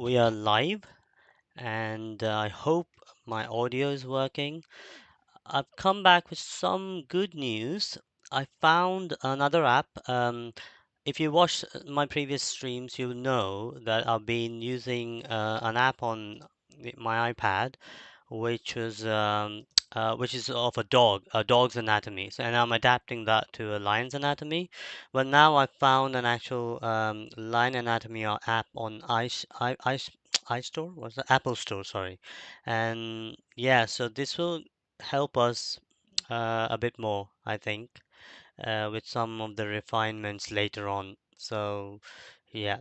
We are live, and I hope my audio is working. I've come back with some good news. I found another app. If you watch my previous streams, you'll know that I've been using an app on my iPad which is of a dog's anatomy. So, and I'm adapting that to a lion's anatomy. But now I found an actual lion anatomy app on iStore, was it Apple Store? Sorry, and yeah, so this will help us a bit more, I think, with some of the refinements later on. So, yeah,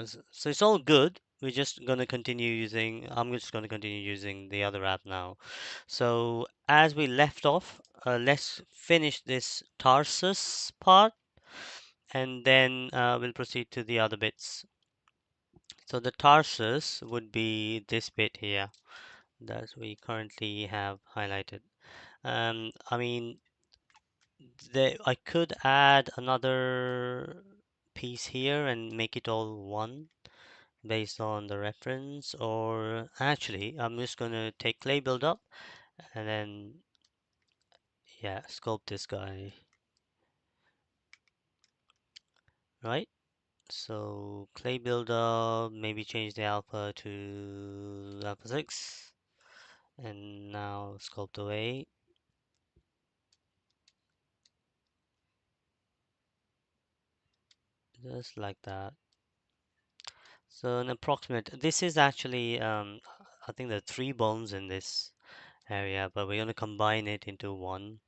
so it's all good. We're just gonna continue using, I'm just gonna continue using the other app now. So, as we left off, let's finish this Tarsus part and then we'll proceed to the other bits. So, the Tarsus would be this bit here that we currently have highlighted. I mean, I could add another piece here and make it all one based on the reference, or actually, I'm just going to take clay buildup and then, yeah, sculpt this guy, right? So clay buildup, maybe change the alpha to alpha 6, and now sculpt away, just like that. So an approximate, this is actually, I think there are three bones in this area, but we're going to combine it into one.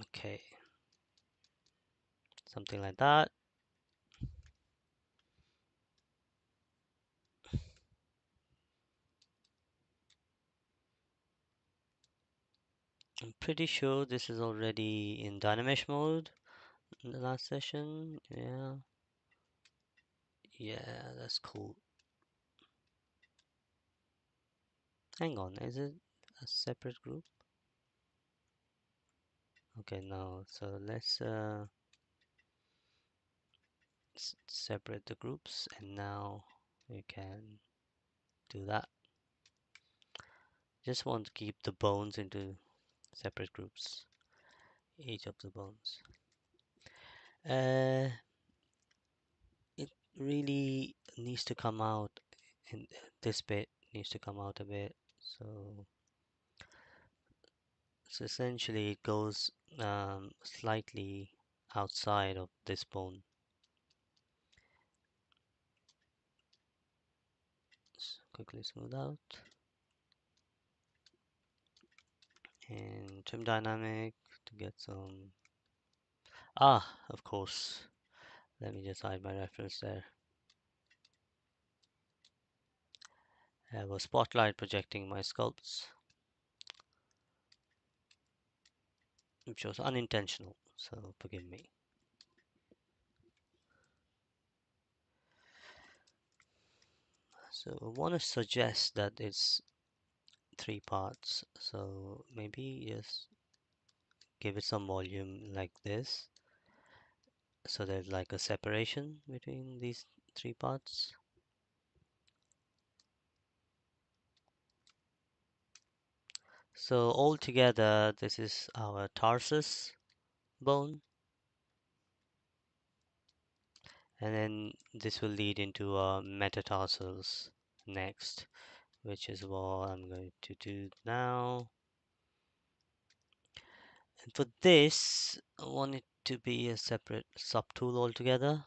Okay, something like that. I'm pretty sure this is already in Dynamesh mode in the last session. Yeah, yeah, that's cool. Hang on, is it a separate group? Okay, no. So let's separate the groups, and now we can do that. Just want to keep the bones into separate groups, each of the bones. Uh, it really needs to come out, and this bit needs to come out a bit. So essentially it goes slightly outside of this bone. Let's quickly smooth out and trim dynamic to get some. Of course. Let me just hide my reference there. I have a spotlight projecting my sculpts, which was unintentional, so forgive me. So I want to suggest that it's three parts. So maybe just give it some volume like this. So there's like a separation between these three parts. So altogether, this is our tarsus bone, and then this will lead into our metatarsals next, which is what I'm going to do now. And for this, I want it to be a separate subtool altogether.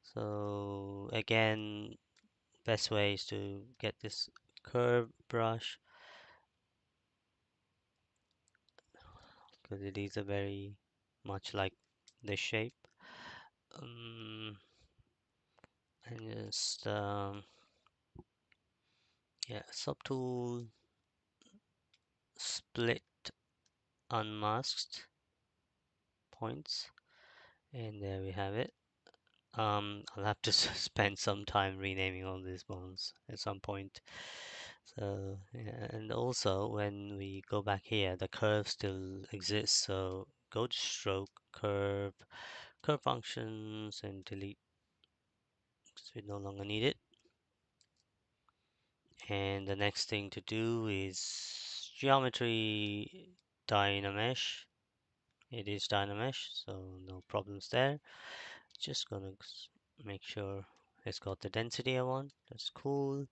So again, best way is to get this curve brush because it is a very much like this shape. Um, and just yeah, subtool split unmasked points, and there we have it. I'll have to spend some time renaming all these bones at some point. So, yeah, and also when we go back here, the curve still exists. So go to stroke, curve, curve functions, and delete because we no longer need it. And the next thing to do is geometry dynamesh. It is dynamesh, so no problems there. Just gonna make sure it's got the density I want. That's cool.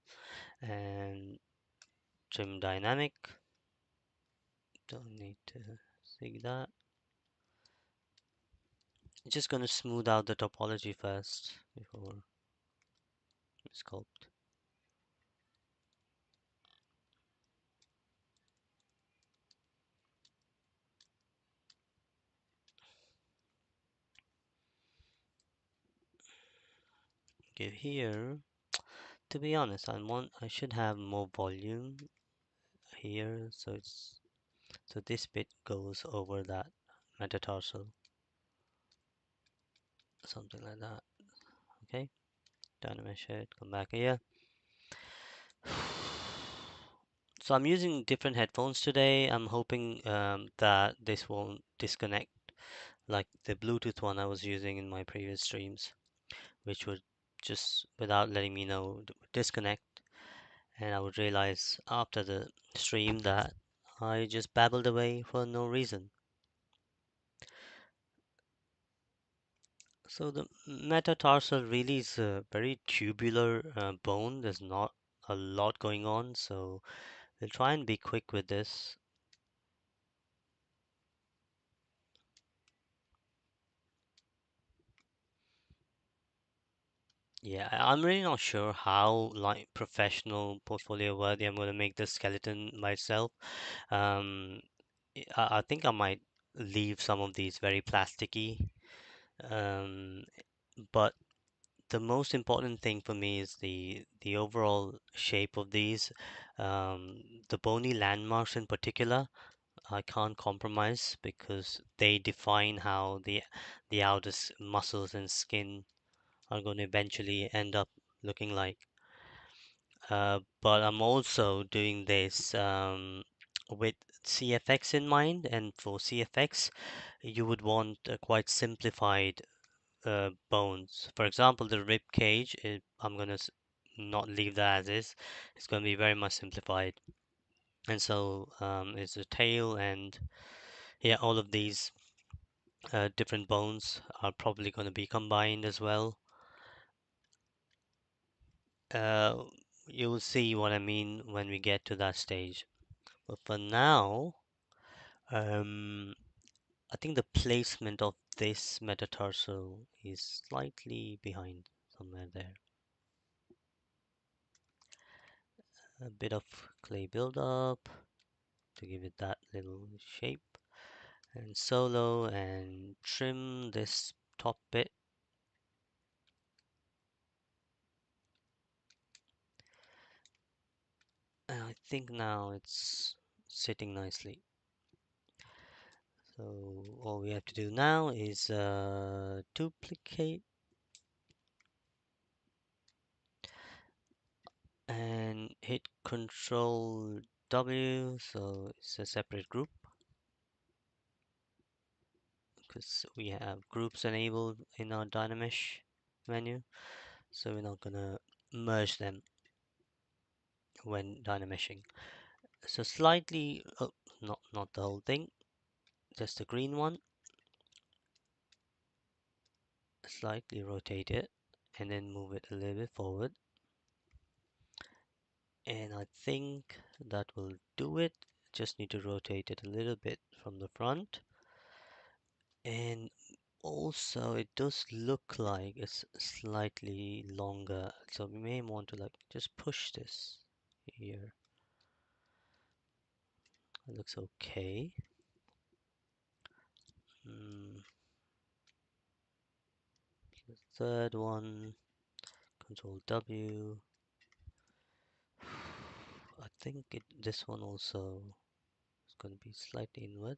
And trim dynamic. Don't need to see that. Just gonna smooth out the topology first before we sculpt. Okay, here, to be honest, I should have more volume here, so this bit goes over that metatarsal, something like that. Okay, dynamesh it, come back here. So I'm using different headphones today. I'm hoping that this won't disconnect like the Bluetooth one I was using in my previous streams, which would just without letting me know disconnect, and I would realize after the stream that I just babbled away for no reason. So the metatarsal really is a very tubular bone. There's not a lot going on, so we'll try and be quick with this. Yeah, I'm really not sure how like professional portfolio worthy I'm going to make this skeleton myself. Um, I think I might leave some of these very plasticky. Um, but the most important thing for me is the overall shape of these. The bony landmarks in particular, I can't compromise because they define how the outer muscles and skin are going to eventually end up looking like. But I'm also doing this with CFX in mind, and for CFX, you would want quite simplified bones. For example, the rib cage, I'm gonna not leave that as is. It's gonna be very much simplified. And so it's the tail, and yeah, all of these different bones are probably gonna be combined as well. Uh, you'll see what I mean when we get to that stage. But for now, um, I think the placement of this metatarsal is slightly behind somewhere there. A bit of clay buildup to give it that little shape, and solo and trim this top bit. And I think now it's sitting nicely. So all we have to do now is duplicate and hit Control W, so it's a separate group because we have groups enabled in our Dynamesh menu, so we're not gonna merge them when Dynameshing. So slightly, oh, not the whole thing, just the green one. Slightly rotate it and then move it a little bit forward. And I think that will do it. Just need to rotate it a little bit from the front. And also it does look like it's slightly longer. So we may want to like just push this here. It looks okay. Mm, the third one, Control W. I think this one also is going to be slightly inward.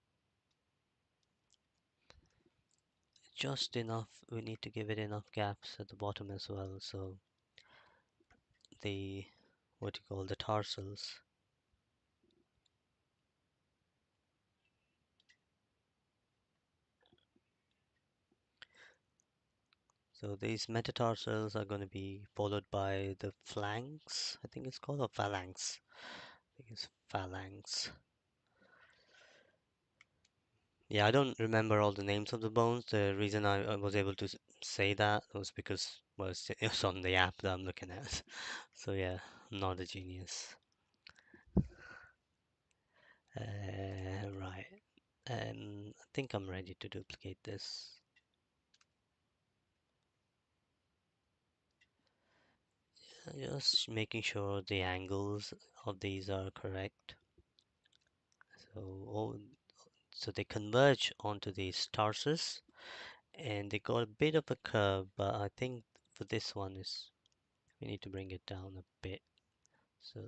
Just enough. We need to give it enough gaps at the bottom as well. So the what you call the tarsals. So these metatarsals are going to be followed by the flanks, I think it's called, or phalanx. I think it's phalanx. Yeah, I don't remember all the names of the bones. The reason I was able to say that was because, well, it was on the app that I'm looking at. So yeah, I'm not a genius. Right. I think I'm ready to duplicate this. Just making sure the angles of these are correct. So, so they converge onto these tarsus, and they got a bit of a curve, but I think for this one is we need to bring it down a bit. So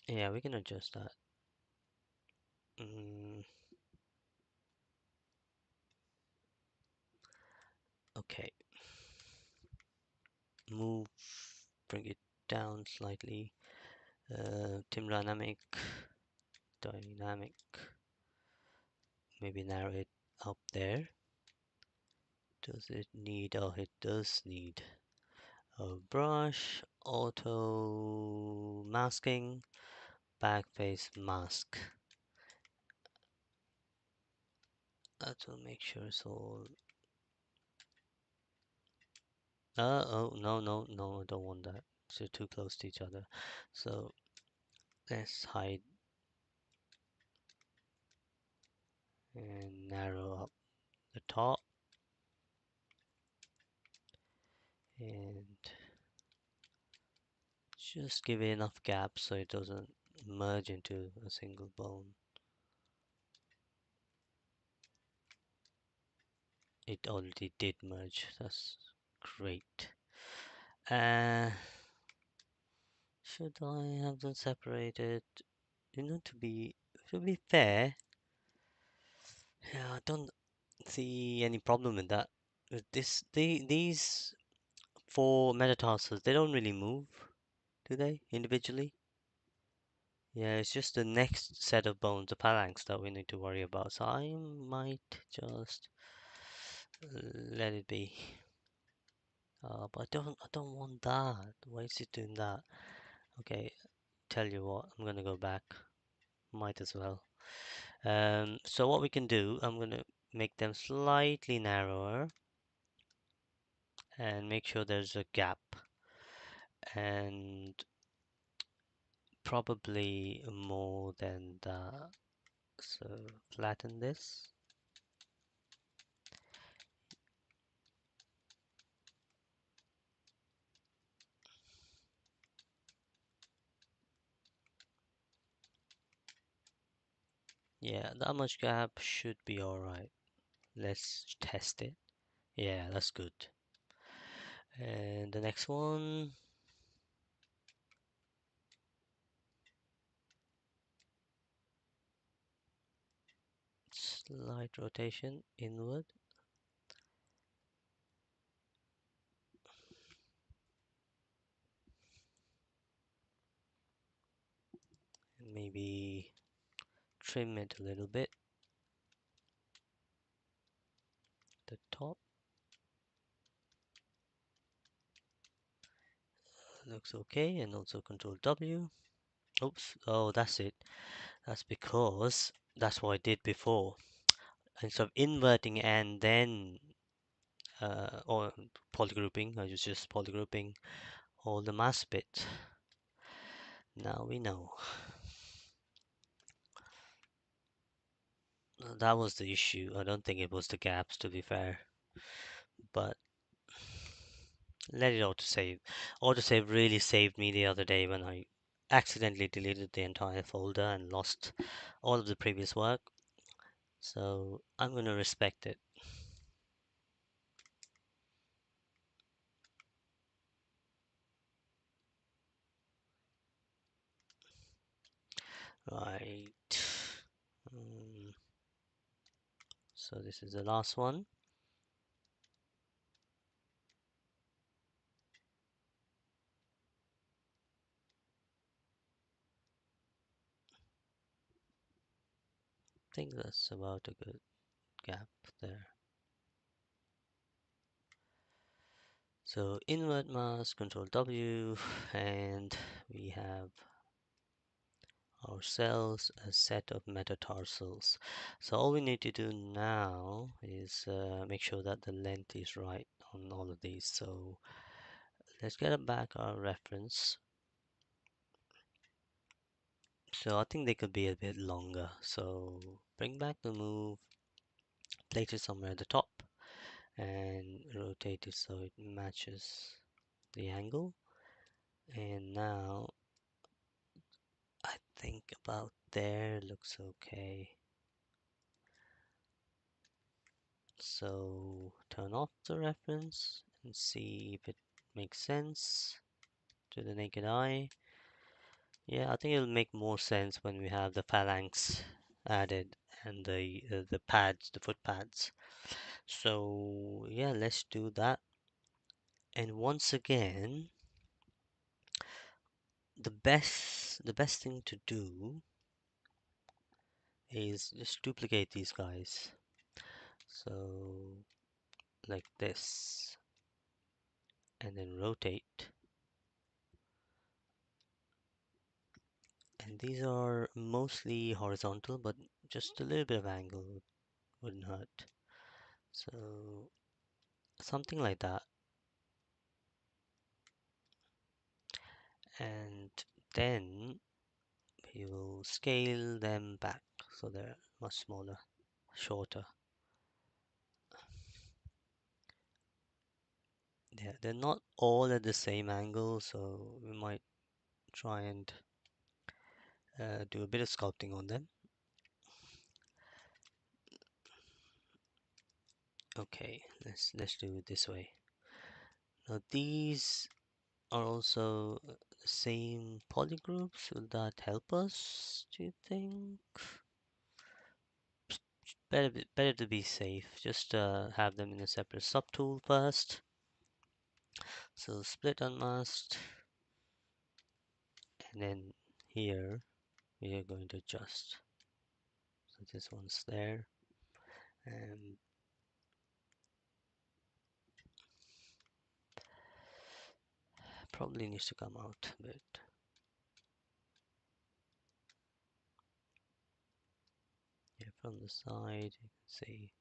yeah, we can adjust that. Mm, okay, move, bring it down slightly. Tim dynamic, maybe narrow it up there. Does it need, oh, it does need a brush, auto masking, back face mask. That will make sure it's all. Oh, no, I don't want that. So too close to each other. So let's hide and narrow up the top and just give it enough gap so it doesn't merge into a single bone. It already did merge. That's great. Uh, should I have them separated? To be fair, yeah, I don't see any problem with that. These four metatarsals, they don't really move, do they, individually? Yeah, it's just the next set of bones, the phalanx, that we need to worry about. So I might just let it be. But I don't want that. Why is it doing that? Okay, tell you what, I'm gonna go back. Might as well. So what we can do, I'm gonna make them slightly narrower and make sure there's a gap and probably more than that. So flatten this. Yeah, that much gap should be alright. Let's test it. Yeah, that's good. And the next one, slight rotation inward. And maybe trim it a little bit. The top looks okay, and also Control W. Oops, oh, that's it. That's because that's what I did before. Instead of inverting and then or polygrouping, I was just polygrouping all the mask bits. Now we know. That was the issue. I don't think it was the gaps, to be fair. But let it autosave. Autosave really saved me the other day when I accidentally deleted the entire folder and lost all of the previous work. So I'm going to respect it. Right. Mm, so this is the last one. think that's about a good gap there. So invert mask, Control W, and we have ourselves a set of metatarsals. So all we need to do now is make sure that the length is right on all of these. So let's get back our reference. So I think they could be a bit longer. So bring back the move, place it somewhere at the top, and rotate it so it matches the angle. And now I think about there looks okay. So turn off the reference and see if it makes sense to the naked eye. Yeah, I think it'll make more sense when we have the phalanx added and the pads, the foot pads. So yeah, let's do that. And once again, the best thing to do is just duplicate these guys. So like this, and then rotate. And these are mostly horizontal, but just a little bit of angle wouldn't hurt. So something like that. And then we will scale them back so they're much smaller, shorter. Yeah, they're not all at the same angle, so we might try and do a bit of sculpting on them. Okay, let's do it this way. Now these are also the same polygroups. Will that help us, do you think? Better to be safe. Just have them in a separate subtool first. So split unmasked, and then here we are going to adjust. So this one's there, and probably needs to come out a bit. Yeah, from the side you can see.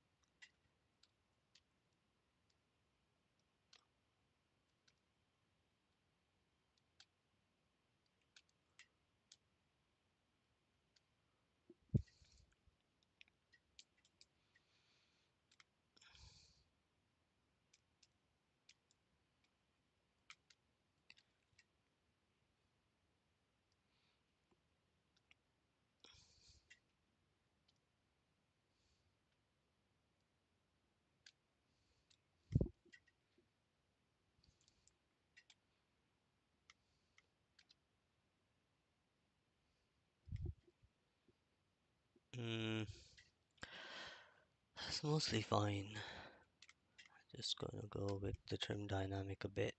Mm, that's mostly fine. Just gonna go with the trim dynamic a bit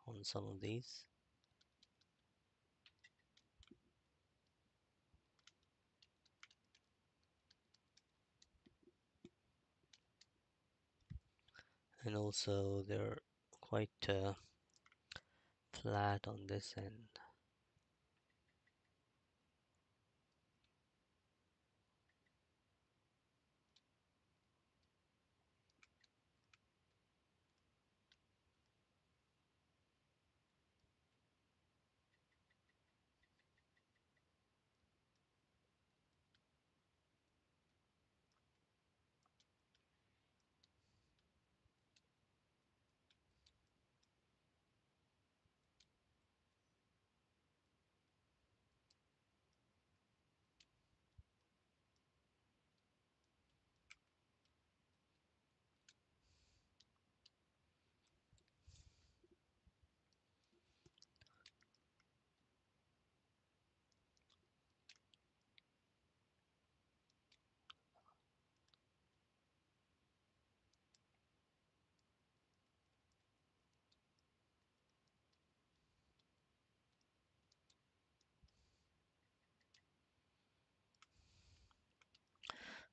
on some of these. And also they're quite flat on this end.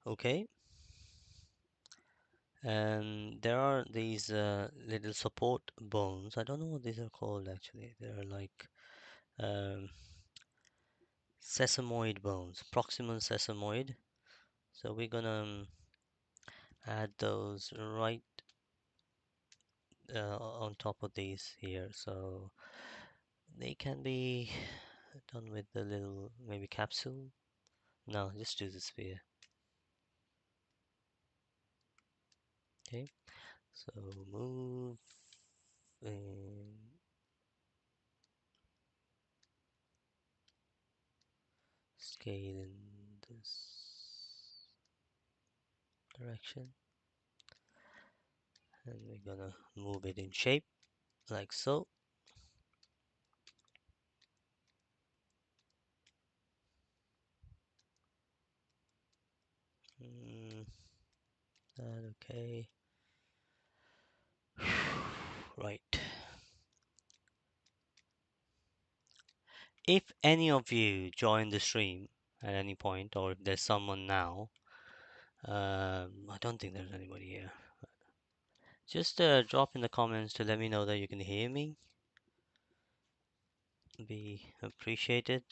Okay, and there are these little support bones. I don't know what these are called actually. They're like um, sesamoid bones, proximal sesamoid. So we're gonna add those right on top of these here. So they can be done with the little maybe capsule. No, just do the sphere. Okay, so move and scale in this direction, and we're gonna move it in shape like so. Mm, that okay. Right. If any of you join the stream at any point, or if there's someone now, I don't think there's anybody here. Just drop in the comments to let me know that you can hear me. Be appreciated.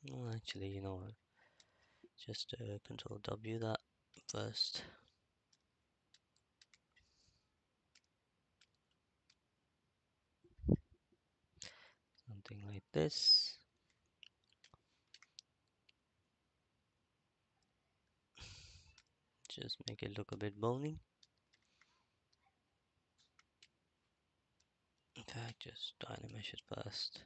Well, actually, you know what? Just Control W that first. Something like this. Just make it look a bit bony. In fact, just dynamesh it first.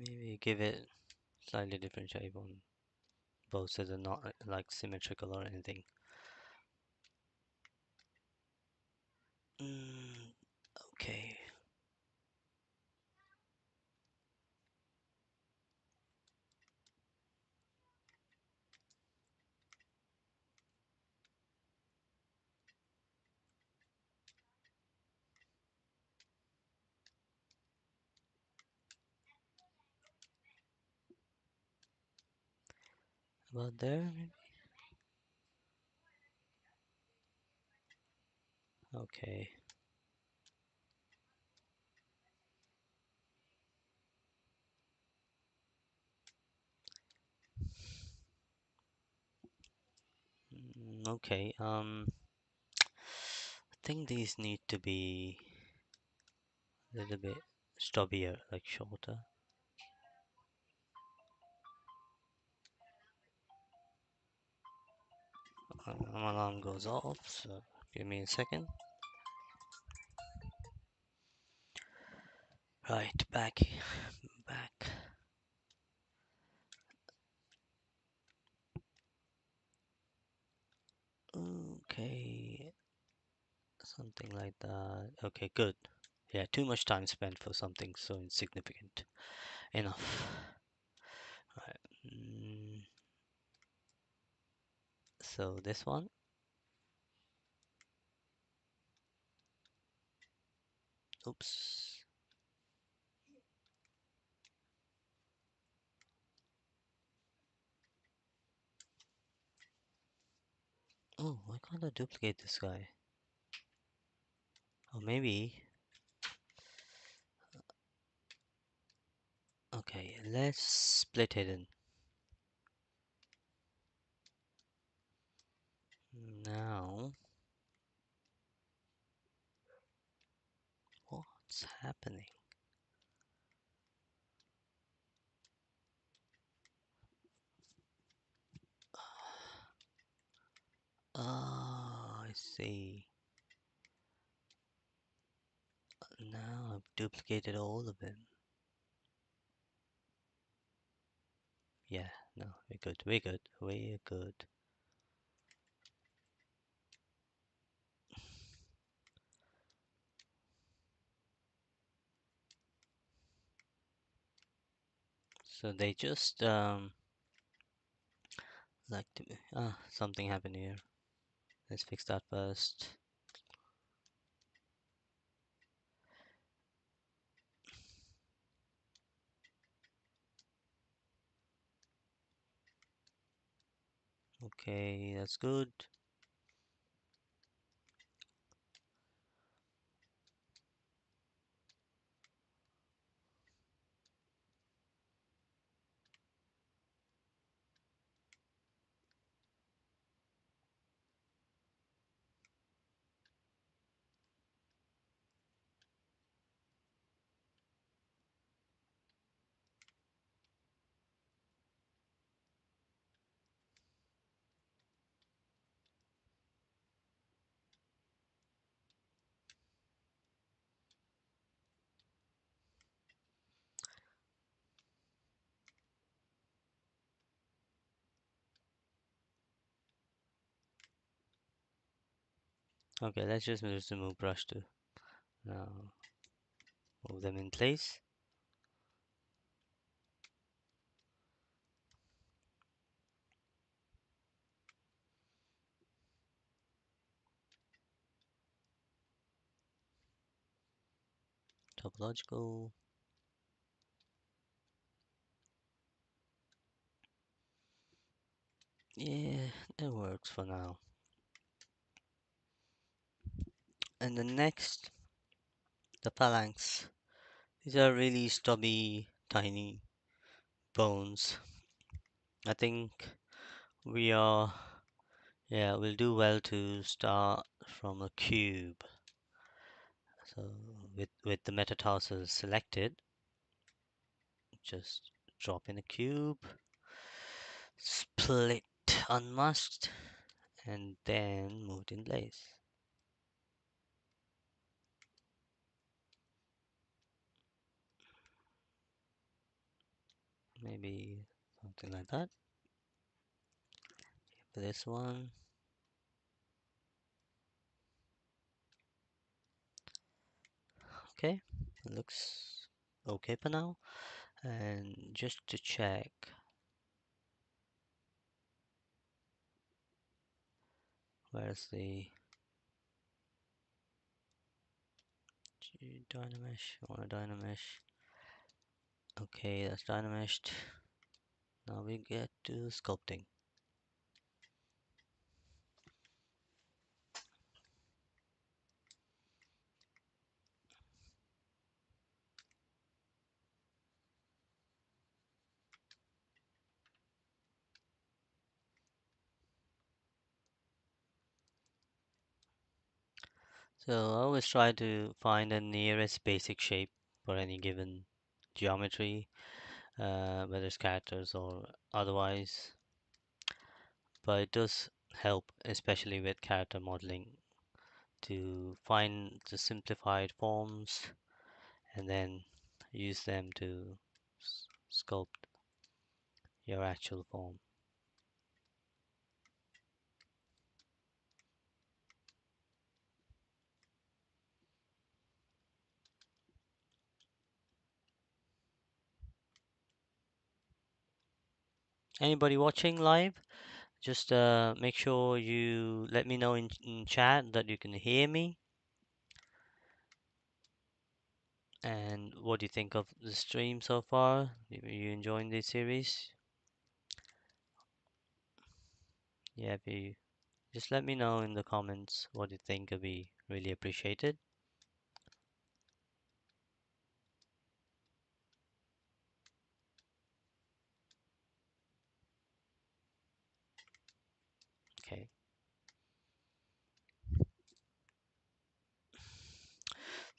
Maybe give it slightly different shape on both so they're not like symmetrical or anything. Okay. About there, maybe? Okay. Okay. I think these need to be a little bit stubbier, like shorter. My alarm goes off, so give me a second. Right, back. Okay, something like that. Okay, good. Yeah, too much time spent for something so insignificant. Enough. Right. So this one. Oops. Oh, why can't I duplicate this guy? Or maybe. Okay, let's split it in. Now, what's happening? Ah, I see. duplicated all of them. Yeah, no, we're good. We're good. We're good. So they just like to something happened here. Let's fix that first. Okay, that's good. Okay, let's just move brush to now move them in place. Topological. Yeah, it works for now. And the next, the phalanx. These are really stubby, tiny bones. I think we are, yeah, we'll do well to start from a cube. So with the metatarsals selected, just drop in a cube, split, unmasked, and then moved in place. Maybe something like that. For this one, okay, it looks okay for now. And just to check, where's the Dynamesh? I want a Dynamesh. Okay, that's Dynameshed. Now we get to sculpting. So I always try to find the nearest basic shape for any given geometry, whether it's characters or otherwise. But it does help, especially with character modeling, to find the simplified forms and then use them to sculpt your actual form. Anybody watching live, just make sure you let me know in chat that you can hear me. And what do you think of the stream so far? Are you enjoying this series? Yeah, if you just let me know in the comments what you think, would be really appreciated. Okay.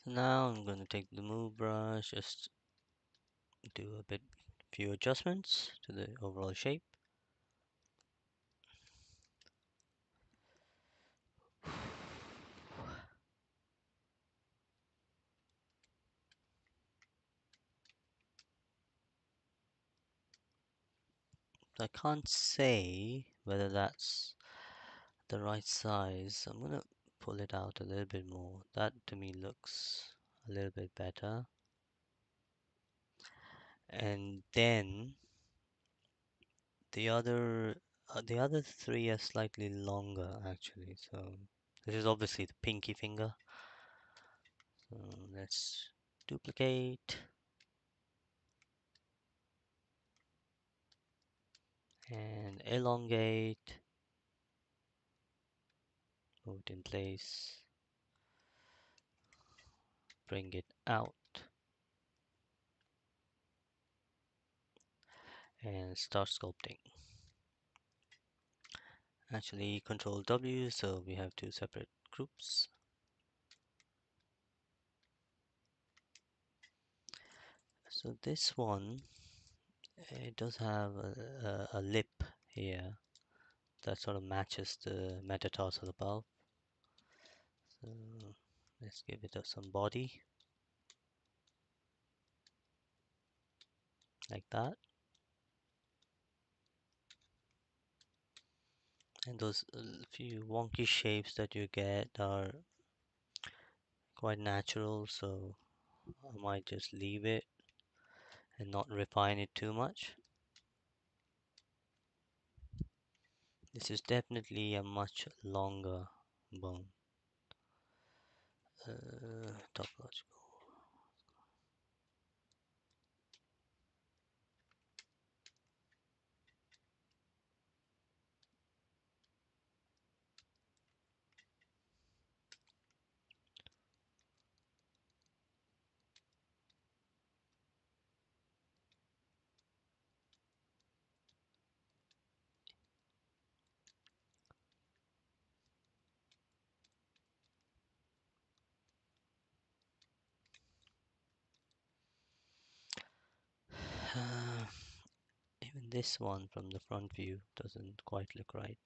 So now I'm going to take the move brush, just do a few adjustments to the overall shape. I can't say whether that's the right size. I'm gonna pull it out a little bit more. That to me looks a little bit better. And then the other three are slightly longer actually. So this is obviously the pinky finger. So let's duplicate and elongate, move it in place, bring it out, and start sculpting. Actually, Control W, so we have two separate groups. So this one, it does have a lip here that sort of matches the metatarsal above. So let's give it some body, like that. And those few wonky shapes that you get are quite natural, so I might just leave it and not refine it too much. This is definitely a much longer bone. Topological. Even this one from the front view doesn't quite look right.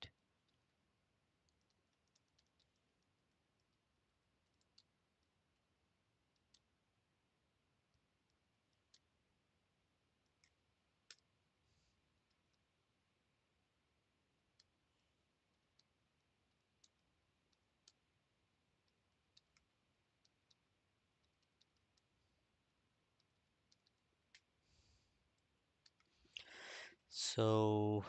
So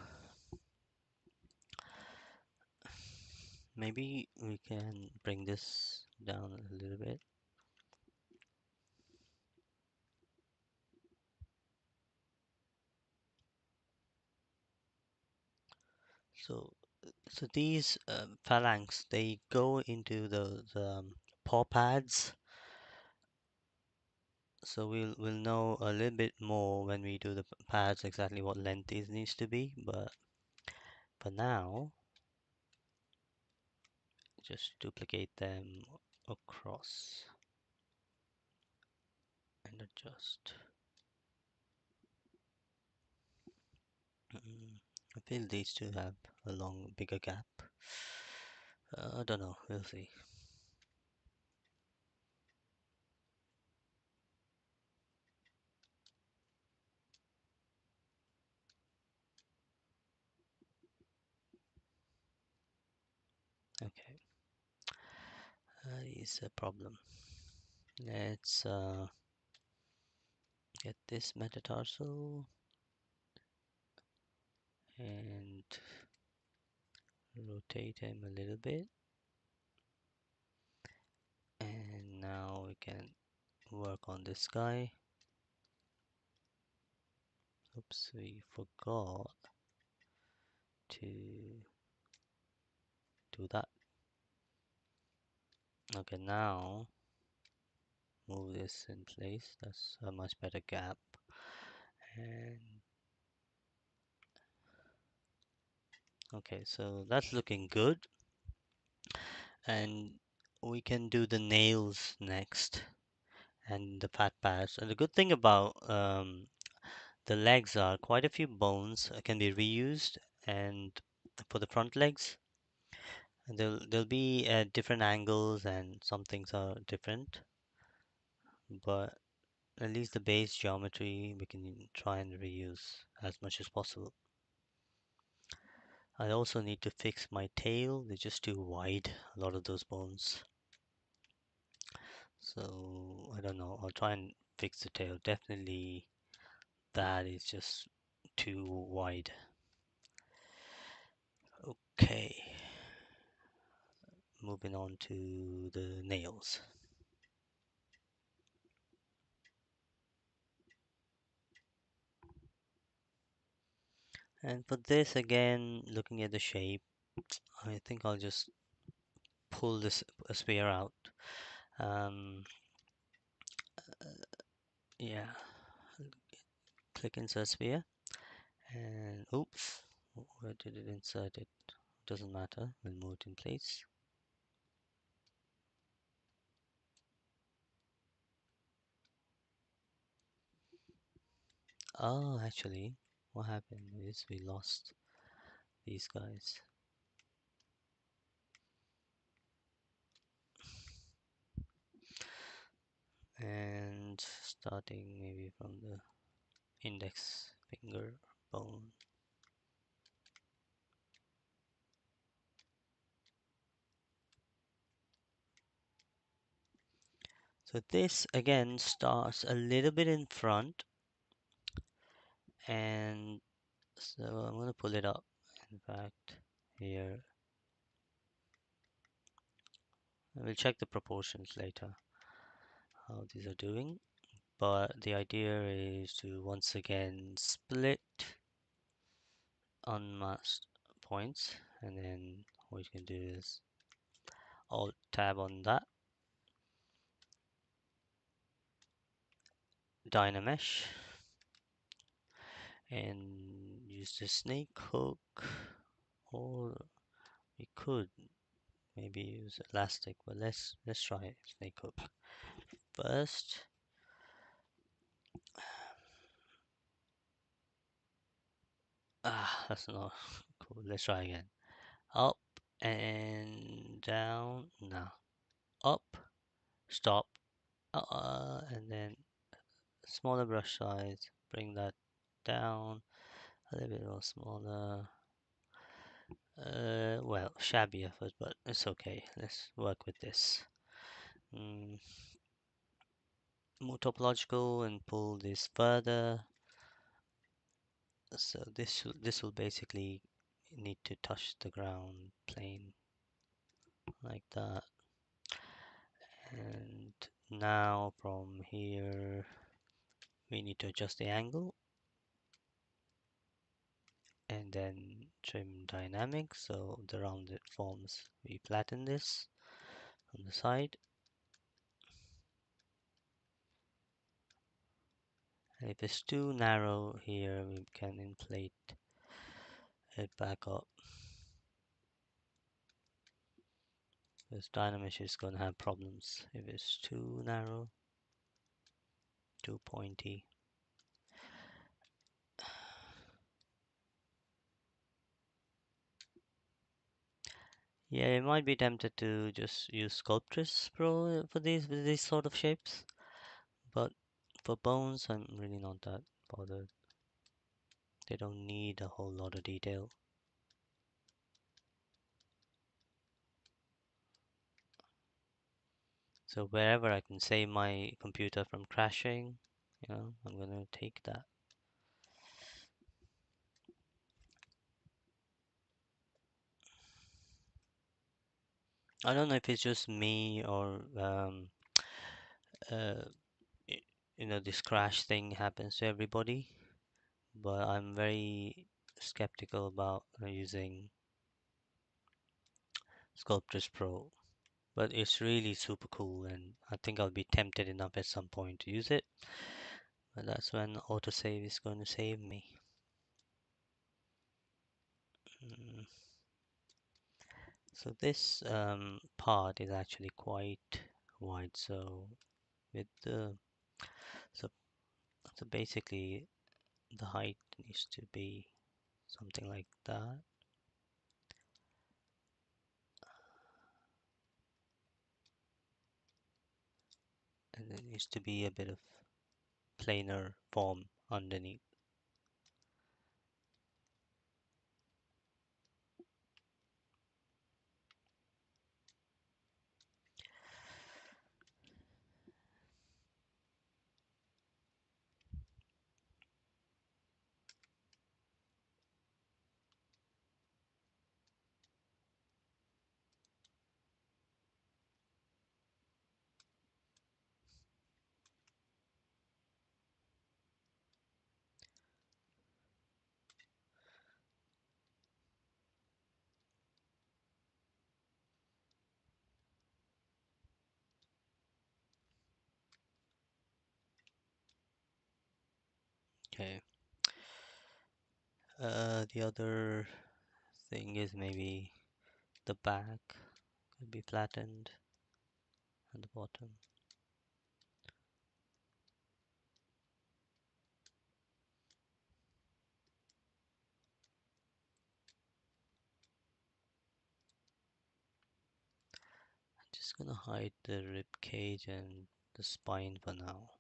maybe we can bring this down a little bit. So these phalanx, they go into the paw pads. So we'll know a little bit more when we do the pads exactly what length these needs to be. But for now, just duplicate them across and adjust. I feel these two have a bigger gap. I don't know. We'll see. Okay, is a problem. Let's get this metatarsal and rotate him a little bit. And now we can work on this guy. Oops, we forgot to do that. Okay, now move this in place. That's a much better gap. And okay, so that's looking good. And we can do the nails next and the fat pads. And the good thing about the legs are quite a few bones can be reused. And for the front legs, there'll be different angles and some things are different, but at least the base geometry we can try and reuse as much as possible. I also need to fix my tail. They're just too wide, a lot of those bones. So I don't know. I'll try and fix the tail. Definitely that is just too wide. Okay, moving on to the nails. And for this again, looking at the shape, I think I'll just pull this sphere out. Um, yeah, click insert sphere, and oops, where did it insert it? Doesn't matter, we'll move it in place. Oh, actually, what happened is we lost these guys. And starting maybe from the index finger bone. So this again starts a little bit in front, and so I'm going to pull it up. In fact, here, we'll check the proportions later, how these are doing. But the idea is to once again split unmasked points, and then what you can do is Alt tab on that, Dynamesh, and use the snake hook, or we could maybe use elastic, but let's try snake hook first. Ah, that's not cool. Let's try again. Up and down. No. Up, stop, and then smaller brush size. Bring that down a little bit more smaller. Well, shabby effort, but it's okay. Let's work with this. Mm, more topological and pull this further. So this will basically need to touch the ground plane like that. And now from here we need to adjust the angle and then trim dynamic so the rounded forms. We flatten this on the side. And if it's too narrow here, we can inflate it back up. This dynamic is going to have problems if it's too narrow, too pointy. Yeah, you might be tempted to just use Sculptress Pro for these sort of shapes, but for bones, I'm really not that bothered. They don't need a whole lot of detail. So wherever I can save my computer from crashing, I'm gonna take that. I don't know if it's just me or uh, this crash thing happens to everybody, but I'm very skeptical about using Sculptris Pro. But it's really super cool, and I think I'll be tempted enough at some point to use it. But that's when autosave is going to save me. Mm. So this part is actually quite wide. So with the so so basically the height needs to be something like that. And there needs to be a bit of planar form underneath. Okay. The other thing is maybe the back could be flattened at the bottom. I'm just gonna hide the rib cage and the spine for now.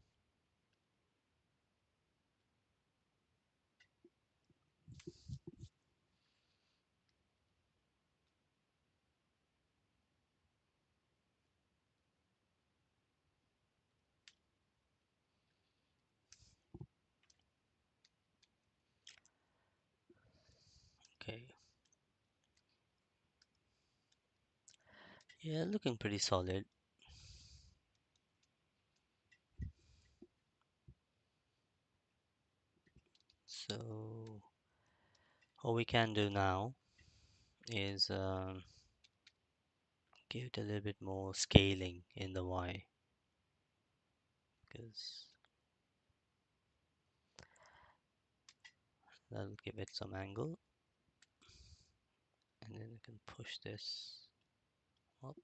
Okay. Yeah, looking pretty solid. So what we can do now is give it a little bit more scaling in the Y, because that'll give it some angle, and then we can push this up.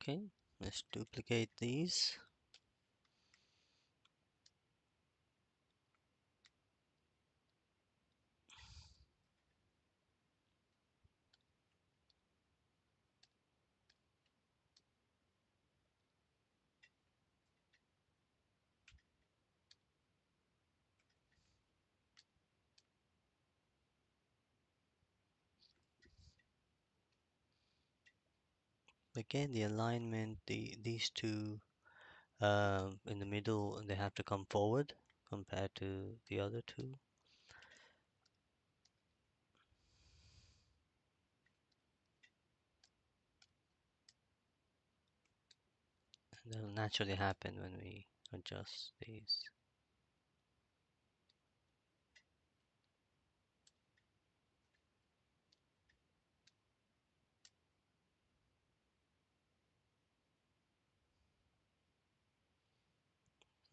Okay, let's duplicate these. Again, the alignment, these two in the middle, they have to come forward compared to the other two. And that'll naturally happen when we adjust these.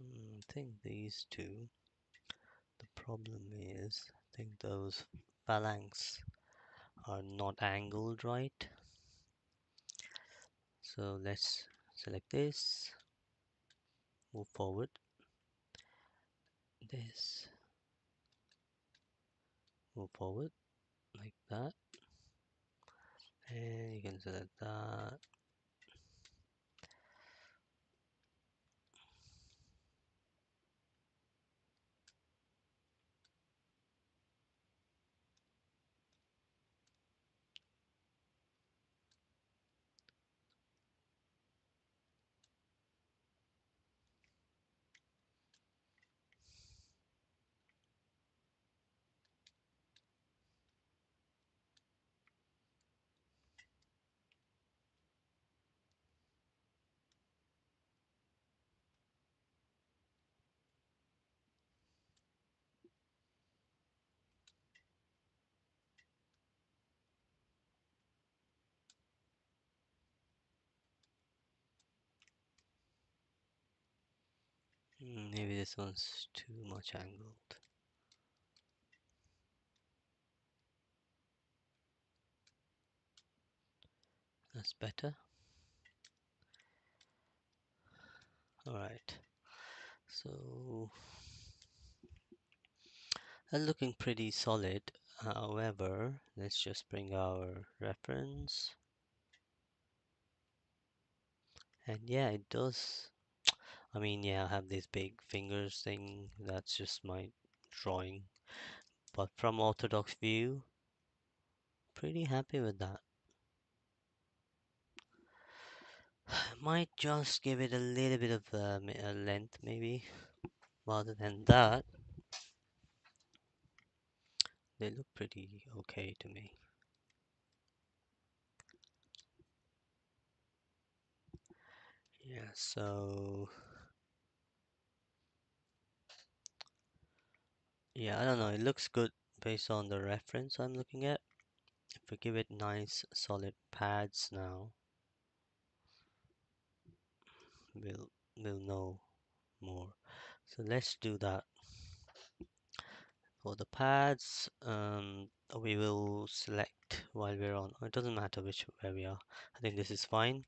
I think these two, the problem is, I think those phalanx are not angled right. So let's select this, move forward, this, move forward like that, and you can select that. Maybe this one's too much angled. That's better. Alright, so that's looking pretty solid. However, let's just bring our reference. And yeah, it does. I mean, yeah, I have this big fingers thing. That's just my drawing. But from orthodox view, pretty happy with that. might just give it a little bit of length, maybe. Other than that, they look pretty okay to me. Yeah, so yeah, I don't know. It looks good based on the reference I'm looking at. If we give it nice solid pads now, we'll know more. So let's do that. For the pads, we will select while we're on. It doesn't matter where we are. I think this is fine.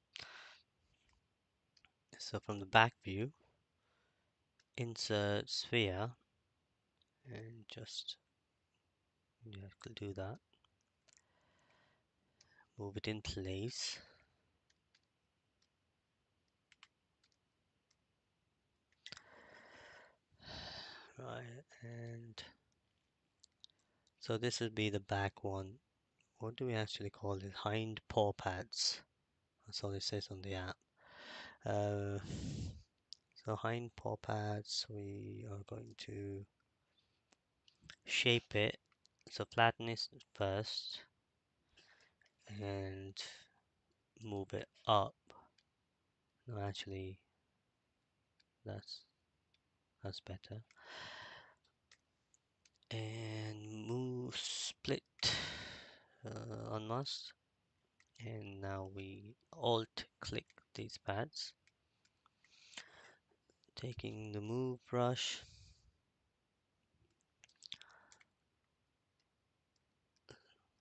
So from the back view, insert sphere and just do that. Move it in place. Right, and so this would be the back one. What do we actually call it? Hind paw pads. That's all it says on the app. Uh, so hind paw pads, we are going to shape it. So flatten it first and move it up. No, actually, that's better. And move split unmasked. And now we alt click these pads, taking the move brush.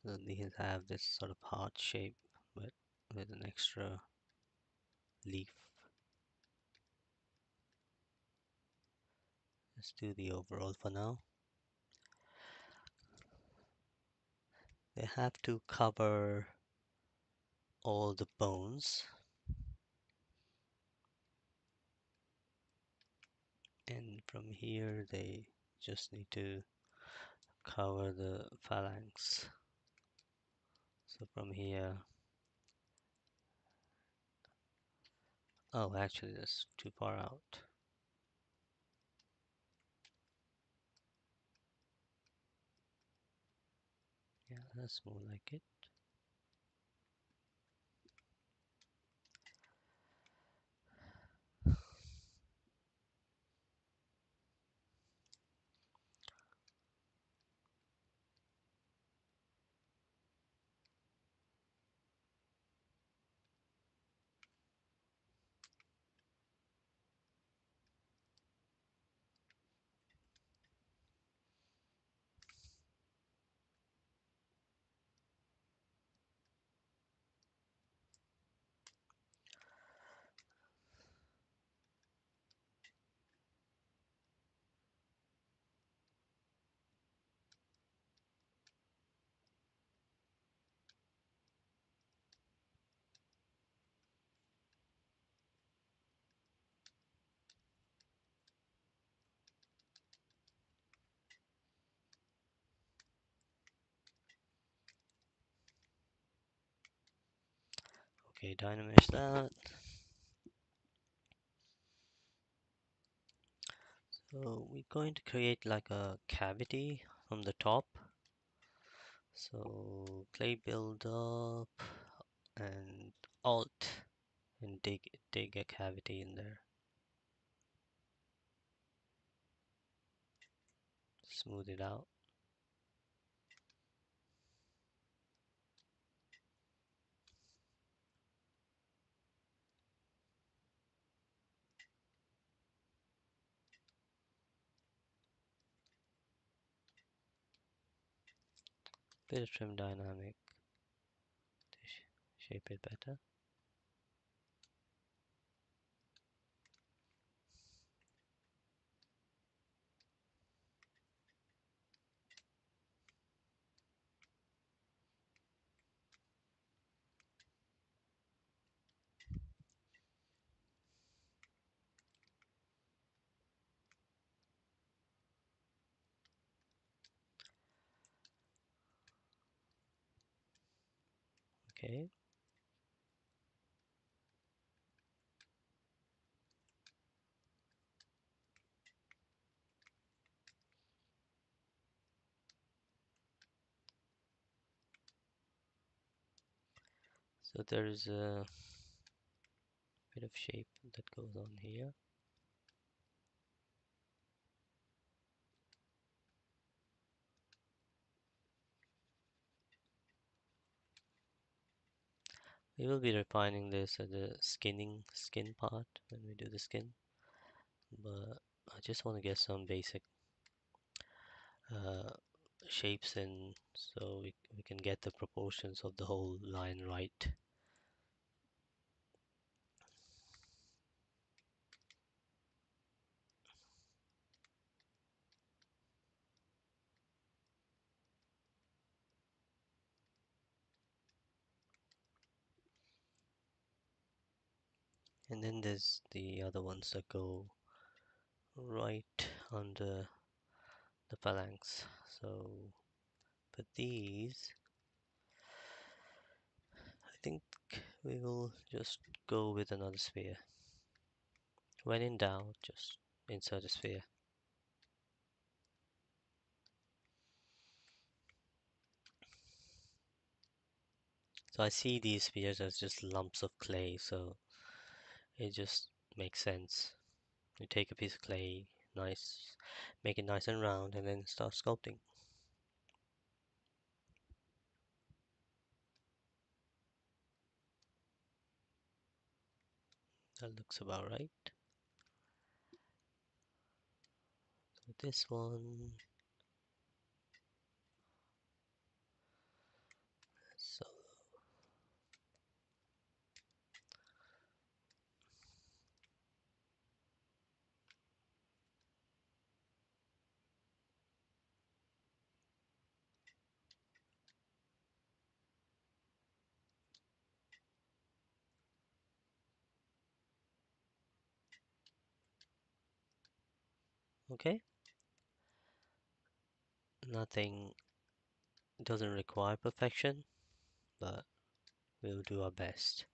So these have this sort of heart shape, but with an extra leaf. Let's do the overall for now. They have to cover all the bones, and from here they just need to cover the phalanx. So from here, oh, actually that's too far out. Yeah, that's more like it. Okay, dynamesh that. So we're going to create like a cavity from the top. So clay build up and alt and dig a cavity in there. Smooth it out. Bit of trim dynamic to shape it better. Okay. So there's a bit of shape that goes on here. We will be refining this at the skin part when we do the skin, but I just want to get some basic uh, shapes in so we can get the proportions of the whole line right. And then there's the other ones that go right under the phalanx. So for these, I think we will just go with another sphere. When in doubt, just insert a sphere. So I see these spheres as just lumps of clay, so it just makes sense. You take a piece of clay, nice, make it nice and round, and then start sculpting. That looks about right. So this one, so okay. Nothing doesn't require perfection, but we'll do our best.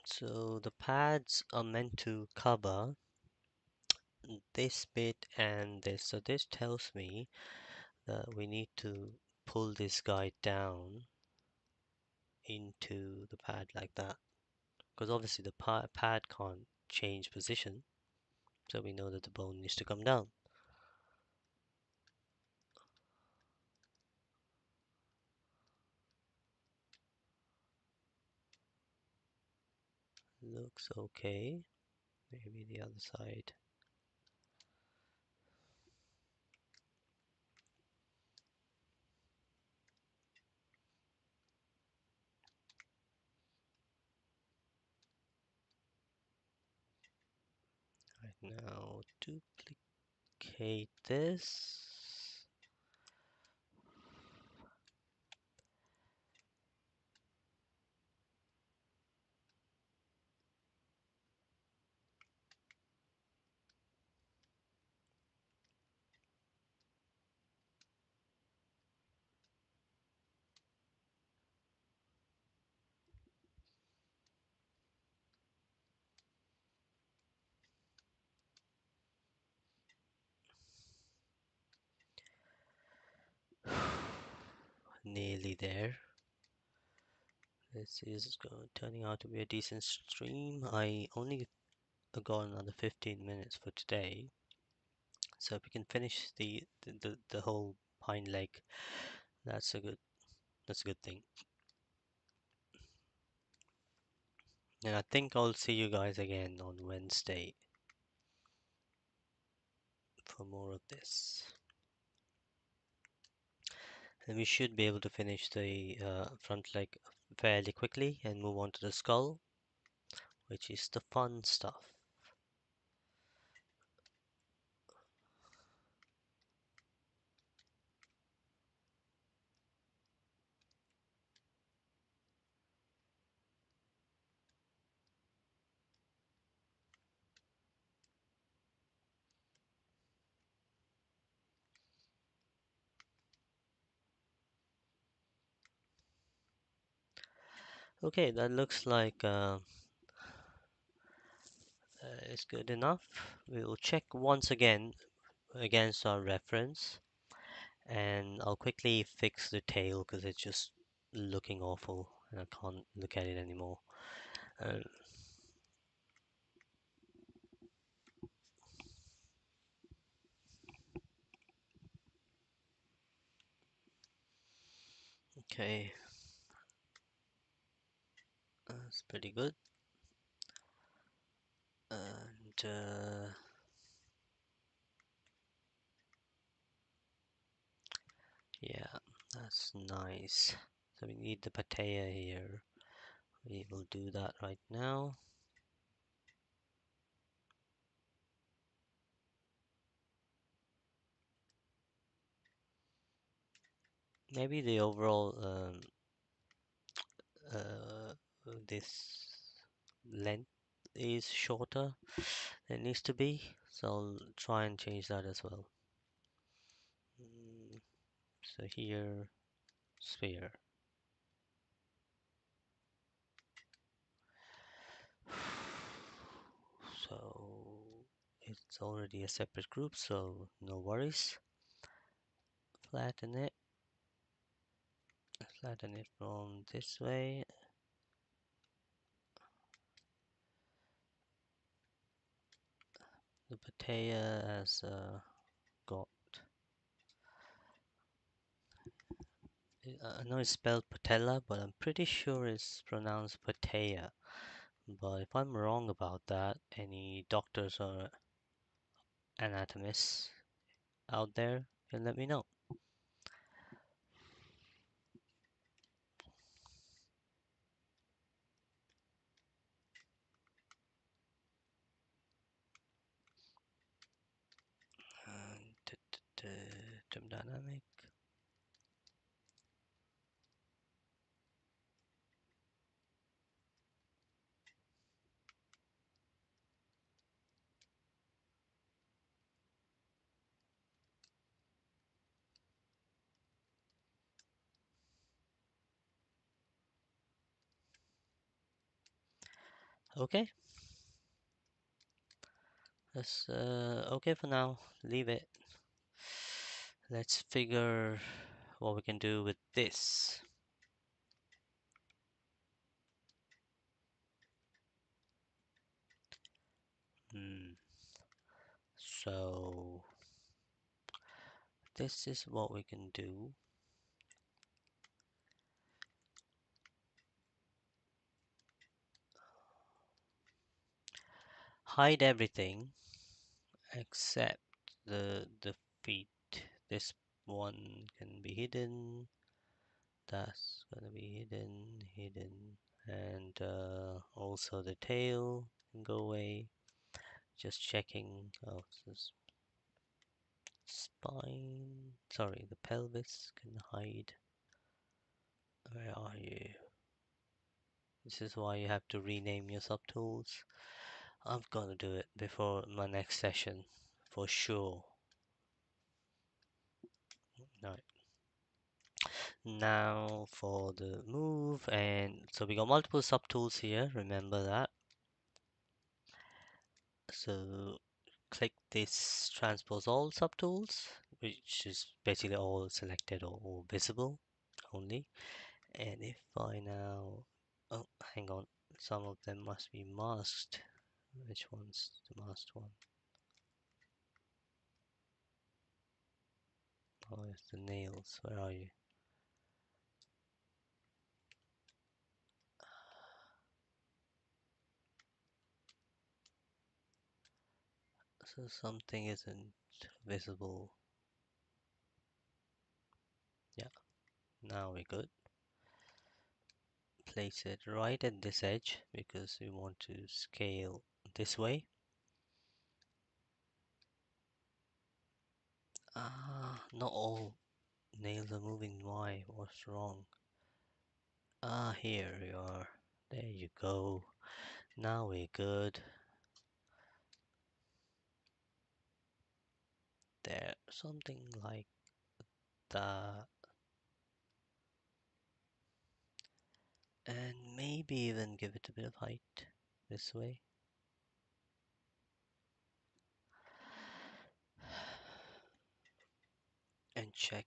So the pads are meant to cover this bit and this. So this tells me that we need to pull this guy down into the pad like that. Because obviously the pad can't change position, so we know that the bone needs to come down. Looks okay. Maybe the other side. Right now, duplicate this. Nearly there. This is turning out to be a decent stream. I only got another 15 minutes for today, so if we can finish the whole hind leg, that's a good thing. And I think I'll see you guys again on Wednesday for more of this. And we should be able to finish the front leg fairly quickly and move on to the skull, which is the fun stuff. Okay, that looks like it's good enough. We'll check once again against our reference, and I'll quickly fix the tail because it's just looking awful and I can't look at it anymore. Uh, okay, that's pretty good. And yeah, that's nice. So we need the patella here. We will do that right now. Maybe the overall uh, this length is shorter than it needs to be, so I'll try and change that as well. Mm, so here, sphere. So it's already a separate group, so no worries. Flatten it, flatten it from this way. The patella has got. I know it's spelled patella, but I'm pretty sure it's pronounced patella. But if I'm wrong about that, any doctors or anatomists out there can let me know. Term dynamic. Okay, that's okay for now. Leave it. Let's figure what we can do with this. Hmm. So this is what we can do. Hide everything except the feet. This one can be hidden. That's gonna be hidden, and also the tail can go away. Just checking. Oh, this spine. Sorry, the pelvis can hide. Where are you? This is why you have to rename your subtools. I'm gonna do it before my next session, for sure. Right. Now for the move, and so we got multiple subtools here. Remember that. So click this transpose all subtools, which is basically all selected or visible only. And if I now, oh, hang on, some of them must be masked. Which one's the masked one? Oh, it's the nails. Where are you? So something isn't visible. Yeah, now we're good. Place it right at this edge because we want to scale this way. Ah, not all nails are moving. Why? What's wrong? Ah, here we are. There you go. Now we're good. There, something like that. And maybe even give it a bit of height this way. check.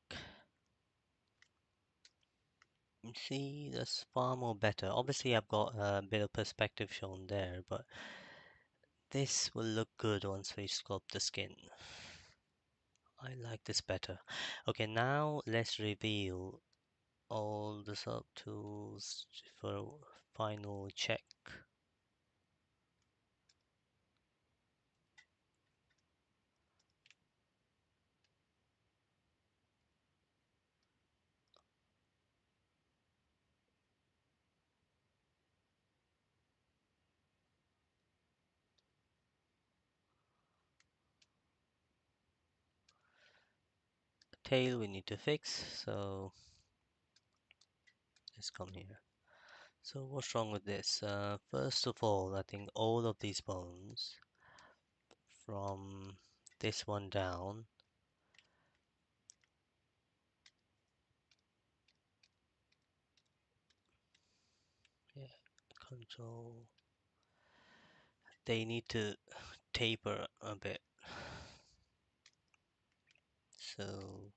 You see, that's far more better. Obviously, I've got a bit of perspective shown there, but this will look good once we sculpt the skin. I like this better. Okay, now let's reveal all the subtools for final check. Tail we need to fix, so let's come here. So what's wrong with this? First of all, I think all of these bones from this one down, yeah, control, they need to taper a bit. So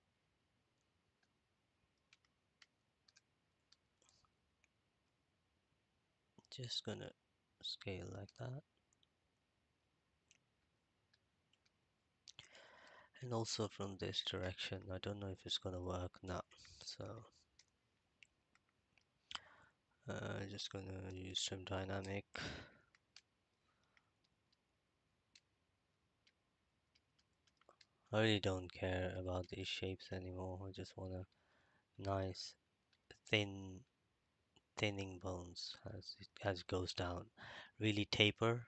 just gonna scale like that. And also from this direction, I don't know if it's gonna work now. So just gonna use trim dynamic. I really don't care about these shapes anymore. I just want a nice thin thinning bones as it goes down. Really taper.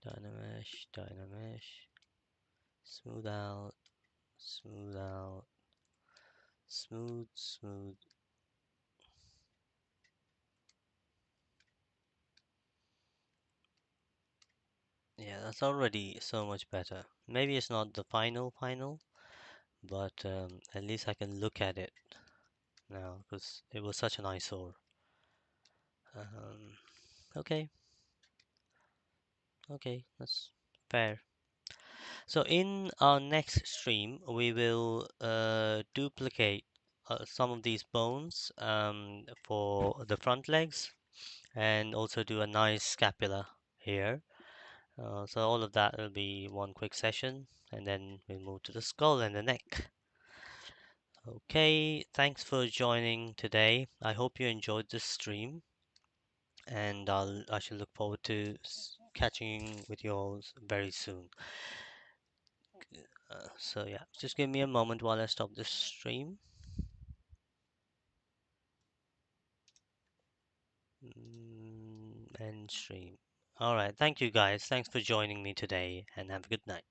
Dynamesh, Dynamesh. Smooth out, smooth out, smooth, smooth. Yeah, that's already so much better. Maybe it's not the final, but at least I can look at it now because it was such an eyesore. Um, okay, okay, that's fair. So in our next stream, we will duplicate some of these bones for the front legs and also do a nice scapula here. So all of that will be one quick session, and then we'll move to the skull and the neck. Okay, thanks for joining today. I hope you enjoyed this stream, and I shall look forward to catching with you all very soon. So yeah, just give me a moment while I stop this stream. End stream. All right, thank you guys. Thanks for joining me today, and have a good night.